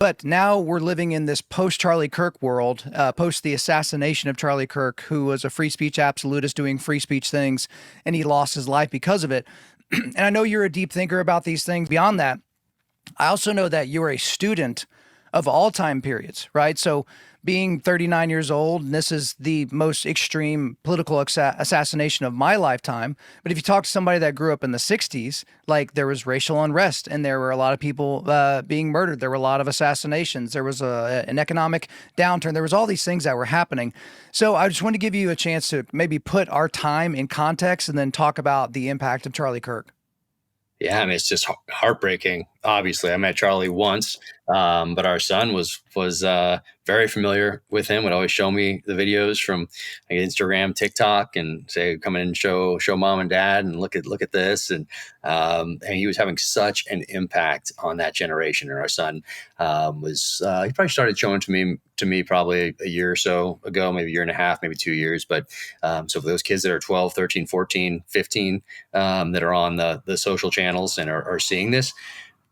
But now we're living in this post Charlie Kirk world, post the assassination of Charlie Kirk, who was a free speech absolutist doing free speech things, and he lost his life because of it. And I know you're a deep thinker about these things. Beyond that, I also know that you're a student of all time periods, right? So, being 39 years old, and this is the most extreme political assassination of my lifetime. But if you talk to somebody that grew up in the 60s, like there was racial unrest and there were a lot of people being murdered, there were a lot of assassinations, there was an economic downturn, there was all these things that were happening. So, I just want to give you a chance to maybe put our time in context and then talk about the impact of Charlie Kirk. Yeah, I mean, it's just heartbreaking. Obviously, I met Charlie once, but our son was very familiar with him. Would always show me the videos from like, Instagram, TikTok, and say, "Come in and show mom and dad, and look at this." And he was having such an impact on that generation. And our son was he probably started showing to me probably a year or so ago, maybe a year and a half, maybe 2 years. But so for those kids that are 12, 13, 14, 15, that are on the social channels and are seeing this,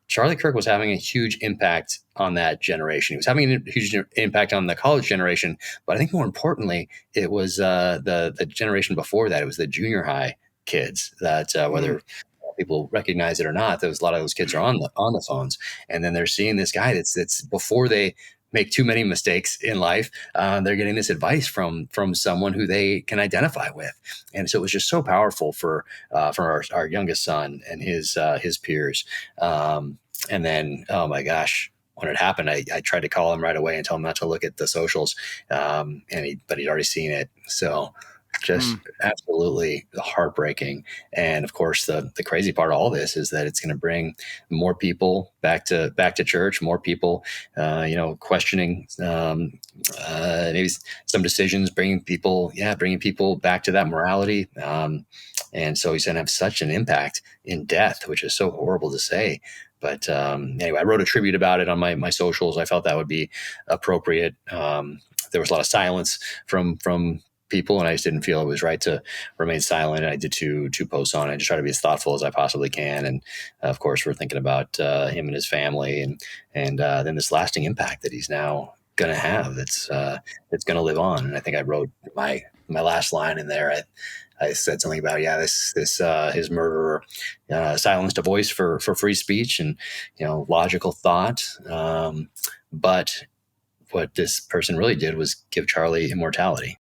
Charlie Kirk was having a huge impact on that generation. He was having a huge impact on the college generation, but I think more importantly, it was the generation before that. It was the junior high kids that Mm. whether people recognize it or not, there was a lot of those kids are on the phones, and then they're seeing this guy that's before they make too many mistakes in life. They're getting this advice from someone who they can identify with, and so it was just so powerful for our youngest son and his peers. And then, oh my gosh, when it happened, I tried to call him right away and tell him not to look at the socials, but he'd already seen it. So just Mm. absolutely heartbreaking. And of course, the crazy part of all this is that it's going to bring more people back to church, more people, questioning maybe some decisions, bringing people back to that morality. And so he's going to have such an impact in death, which is so horrible to say. But anyway, I wrote a tribute about it on my socials. I felt that would be appropriate. There was a lot of silence from people, and I just didn't feel it was right to remain silent. And I did two posts on it. I just try to be as thoughtful as I possibly can. And of course, we're thinking about him and his family, and then this lasting impact that he's now going to have. That's going to live on. And I think I wrote my last line in there. I said something about, yeah, this his murderer silenced a voice for free speech and logical thought. But what this person really did was give Charlie immortality.